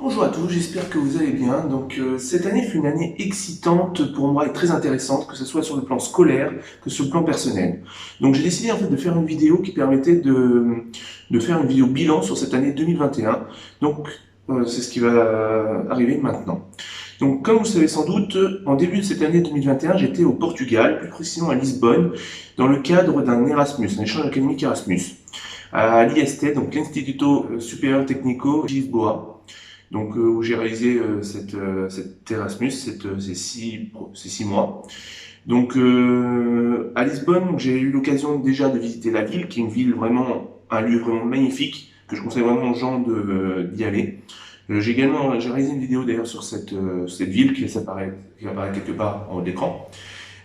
Bonjour à tous, j'espère que vous allez bien. Cette année fut une année excitante pour moi et très intéressante, que ce soit sur le plan scolaire que sur le plan personnel. Donc j'ai décidé en fait de faire une vidéo qui permettait de faire une vidéo bilan sur cette année 2021. C'est ce qui va arriver maintenant. Donc comme vous le savez sans doute, en début de cette année 2021, j'étais au Portugal, plus précisément à Lisbonne, dans le cadre d'un Erasmus, un échange académique Erasmus, à l'IST, donc l'Instituto Superior Técnico de Lisboa, où j'ai réalisé cet Erasmus, ces 6 mois. À Lisbonne, j'ai eu l'occasion déjà de visiter la ville, qui est une ville vraiment, un lieu vraiment magnifique, que je conseille vraiment aux gens d'y aller. J'ai réalisé une vidéo d'ailleurs sur cette ville qui apparaît quelque part en haut d'écran.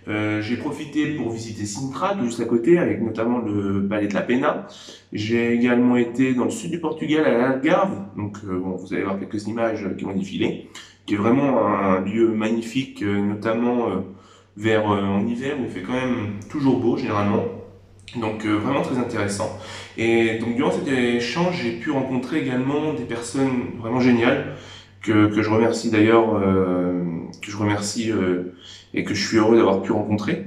J'ai profité pour visiter Sintra, qui est juste à côté, avec notamment le Palais de la Pena. J'ai également été dans le sud du Portugal, à l'Algarve. Vous allez voir quelques images qui vont défiler, qui est vraiment un lieu magnifique, notamment en hiver, où il fait quand même toujours beau, généralement. Vraiment très intéressant. Et donc, durant cet échange, j'ai pu rencontrer également des personnes vraiment géniales, que je remercie d'ailleurs, et que je suis heureux d'avoir pu rencontrer,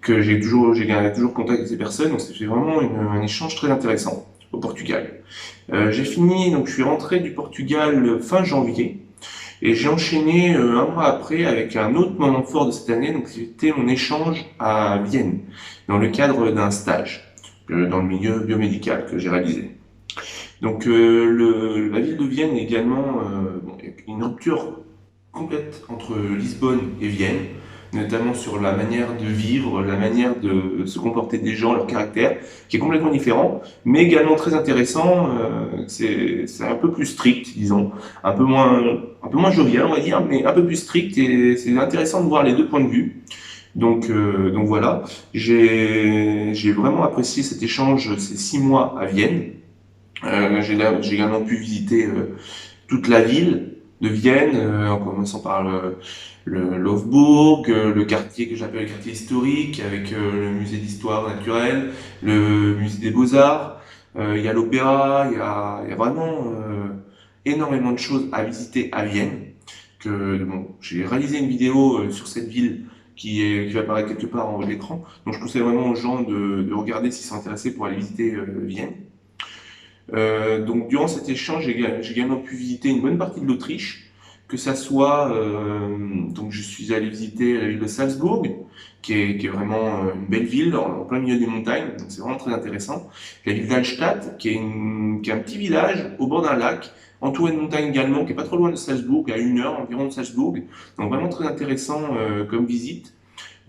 j'ai gardé toujours contact avec ces personnes, donc c'était vraiment un échange très intéressant au Portugal. Je suis rentré du Portugal fin janvier, et j'ai enchaîné un mois après avec un autre moment fort de cette année, donc c'était mon échange à Vienne, dans le cadre d'un stage, dans le milieu biomédical que j'ai réalisé. La ville de Vienne est également une rupture complète entre Lisbonne et Vienne, notamment sur la manière de vivre, la manière de se comporter des gens, leur caractère, qui est complètement différent, mais également très intéressant. C'est un peu plus strict, disons, un peu moins jovial, on va dire, mais un peu plus strict, et c'est intéressant de voir les deux points de vue. Voilà, j'ai vraiment apprécié cet échange, ces 6 mois à Vienne. J'ai également pu visiter toute la ville de Vienne, en commençant par le Hofburg, le quartier que j'appelle le quartier historique, avec le musée d'histoire naturelle, le musée des beaux-arts. Il y a l'opéra, il y a vraiment énormément de choses à visiter à Vienne. J'ai réalisé une vidéo sur cette ville qui va apparaître quelque part en haut de l'écran. Donc je conseille vraiment aux gens de regarder s'ils sont intéressés pour aller visiter Vienne. Durant cet échange, j'ai également pu visiter une bonne partie de l'Autriche, que ça soit, je suis allé visiter la ville de Salzbourg, qui est vraiment une belle ville en plein milieu des montagnes, donc c'est vraiment très intéressant. La ville d'Allstatt, qui est un petit village au bord d'un lac, entouré de montagnes également, qui est pas trop loin de Salzbourg, à 1 heure environ de Salzbourg, donc vraiment très intéressant comme visite,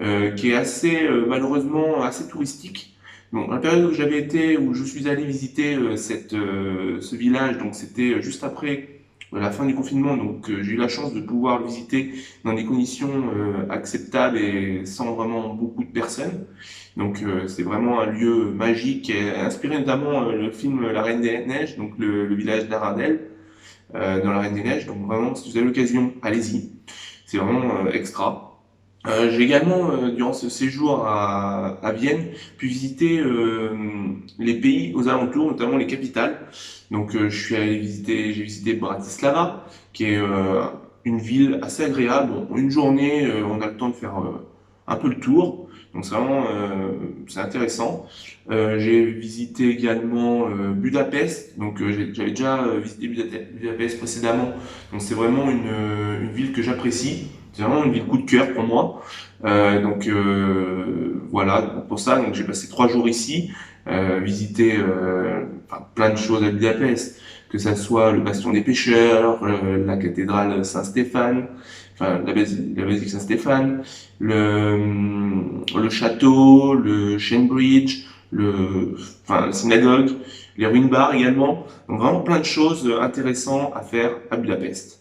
qui est malheureusement assez touristique. Bon, la période où j'avais été, où je suis allé visiter ce village, donc c'était juste après la fin du confinement, j'ai eu la chance de pouvoir le visiter dans des conditions acceptables et sans vraiment beaucoup de personnes. C'est vraiment un lieu magique, et inspiré notamment le film La Reine des Neiges, donc le village d'Arendelle, dans La Reine des Neiges. Donc vraiment, si vous avez l'occasion, allez-y. C'est vraiment extra. J'ai également, durant ce séjour à Vienne, pu visiter les pays aux alentours, notamment les capitales. J'ai visité Bratislava, qui est une ville assez agréable. Bon, une journée, on a le temps de faire un peu le tour. C'est intéressant. J'ai visité également Budapest. J'avais déjà visité Budapest précédemment. Donc c'est vraiment une ville que j'apprécie. C'est vraiment une ville coup de cœur pour moi. Voilà, pour ça, j'ai passé 3 jours ici, visiter plein de choses à Budapest, que ça soit le Bastion des Pêcheurs, la cathédrale Saint-Stéphane, la basilique Saint-Stéphane, le château, le Chain Bridge, la synagogue, les ruines bar également. Donc vraiment plein de choses intéressantes à faire à Budapest.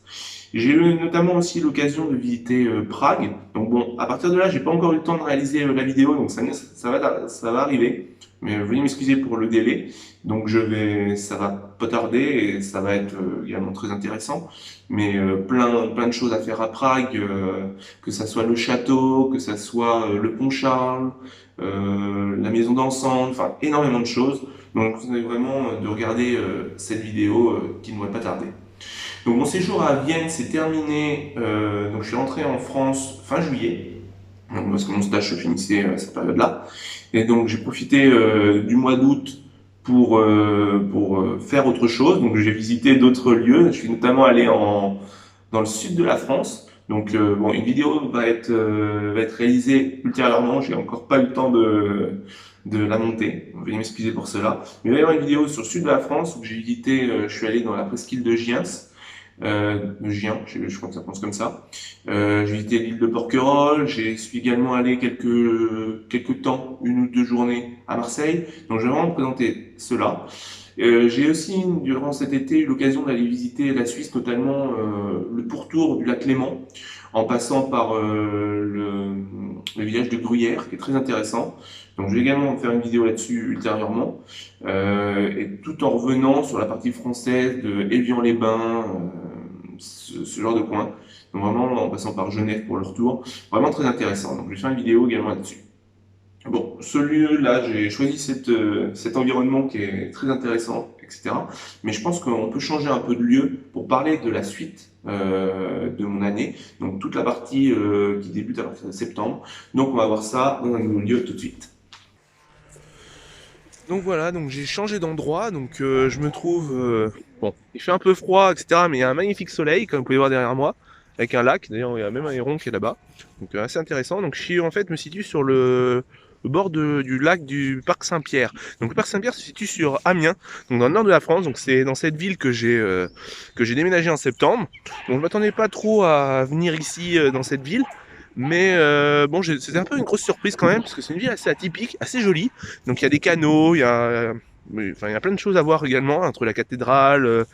J'ai eu notamment aussi l'occasion de visiter Prague. À partir de là, j'ai pas encore eu le temps de réaliser la vidéo, donc ça va arriver. Mais veuillez m'excuser pour le délai. Ça va pas tarder et ça va être également très intéressant. Mais plein de choses à faire à Prague, que ça soit le château, que ça soit le pont Charles, la maison dansante, enfin énormément de choses. Donc je vous conseille vraiment de regarder cette vidéo qui ne devrait pas tarder. Donc mon séjour à Vienne s'est terminé, donc je suis rentré en France fin juillet, donc, parce que mon stage se finissait à cette période-là. Et donc j'ai profité du mois d'août pour faire autre chose. Donc j'ai visité d'autres lieux. Je suis notamment allé dans le sud de la France. Donc bon, une vidéo va être réalisée ultérieurement. J'ai encore pas eu le temps de la monter. Veuillez m'excuser pour cela. Mais il va y avoir une vidéo sur le sud de la France où j'ai visité, je suis allé dans la presqu'île de Giens. Gien, je crois que ça prononce comme ça. J'ai visité l'île de Porquerolles, j'ai suis également allé quelques temps, 1 ou 2 journées à Marseille. Donc je vais vraiment me présenter cela. J'ai aussi, durant cet été, eu l'occasion d'aller visiter la Suisse, notamment le pourtour du lac Léman, en passant par le village de Gruyère, qui est très intéressant. Donc je vais également faire une vidéo là-dessus ultérieurement, et tout en revenant sur la partie française de Évian-les-Bains, ce genre de coin. Donc vraiment en passant par Genève pour le retour, vraiment très intéressant. Donc je vais faire une vidéo également là-dessus. Bon, ce lieu-là, j'ai choisi cet environnement qui est très intéressant, etc. Mais je pense qu'on peut changer un peu de lieu pour parler de la suite de mon année. Donc toute la partie qui débute à partir de septembre. Donc on va voir ça dans un nouveau lieu tout de suite. Donc voilà, donc j'ai changé d'endroit, donc je me trouve, bon, il fait un peu froid, etc. Mais il y a un magnifique soleil, comme vous pouvez voir derrière moi, avec un lac. D'ailleurs, il y a même un héron qui est là-bas, donc assez intéressant. Donc je suis en fait me situe sur le bord du lac du parc Saint-Pierre. Donc le parc Saint-Pierre se situe sur Amiens, donc dans le nord de la France. Donc c'est dans cette ville que j'ai déménagé en septembre. Donc je m'attendais pas trop à venir ici dans cette ville. Mais bon, c'était un peu une grosse surprise quand même, parce que c'est une ville assez atypique, assez jolie. Donc il y a des canaux, enfin, il y a plein de choses à voir également, entre la cathédrale,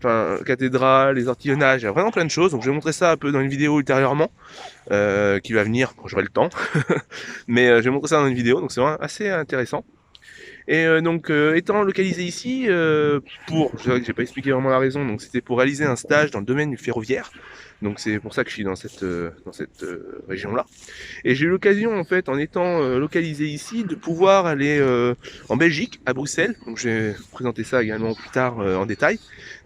les artillonnages, il y a vraiment plein de choses. Donc je vais montrer ça un peu dans une vidéo ultérieurement, qui va venir quand j'aurai le temps. Mais je vais montrer ça dans une vidéo, donc c'est vraiment assez intéressant. Et donc, étant localisé ici, c'est vrai que j'ai pas expliqué vraiment la raison, donc c'était pour réaliser un stage dans le domaine du ferroviaire. Donc c'est pour ça que je suis dans cette région-là. Et j'ai eu l'occasion, en fait, en étant localisé ici, de pouvoir aller en Belgique, à Bruxelles. Donc je vais présenter ça également plus tard en détail.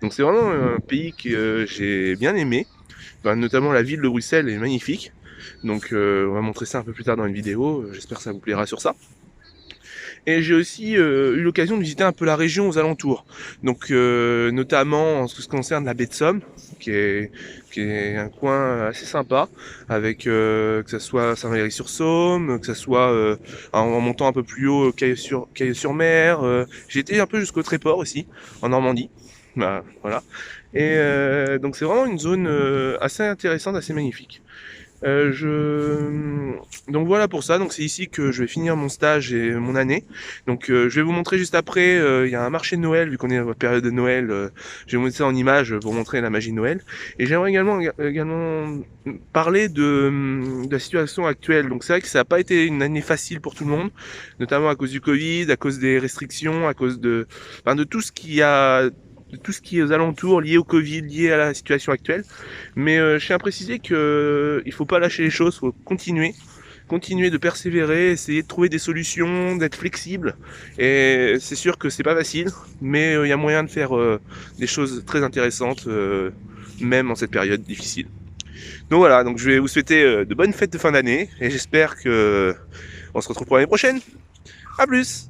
Donc c'est vraiment un pays que j'ai bien aimé. Enfin, notamment la ville de Bruxelles est magnifique. Donc on va montrer ça un peu plus tard dans une vidéo. J'espère que ça vous plaira sur ça. Et j'ai aussi eu l'occasion de visiter un peu la région aux alentours. Donc notamment en ce qui concerne la baie de Somme, qui est un coin assez sympa, avec que ce soit Saint-Valery-sur-Saume, que ce soit en montant un peu plus haut, Cailleux-sur-Mer. J'ai été un peu jusqu'au Tréport aussi, en Normandie. Bah, voilà. Et donc c'est vraiment une zone assez intéressante, assez magnifique. Donc voilà pour ça, donc c'est ici que je vais finir mon stage et mon année. Donc je vais vous montrer juste après, il y a un marché de Noël, vu qu'on est dans la période de Noël, je vais vous mettre ça en image pour montrer la magie de Noël. Et j'aimerais également parler de la situation actuelle. Donc c'est vrai que ça n'a pas été une année facile pour tout le monde, notamment à cause du Covid, à cause des restrictions, à cause de tout ce de tout ce qui est aux alentours lié au Covid, lié à la situation actuelle. Mais je tiens à préciser que il faut pas lâcher les choses, faut continuer de persévérer, essayer de trouver des solutions, d'être flexible. Et c'est sûr que c'est pas facile, mais il y a moyen de faire des choses très intéressantes, même en cette période difficile. Donc voilà, donc je vais vous souhaiter de bonnes fêtes de fin d'année, et j'espère que on se retrouve pour l'année prochaine. À plus!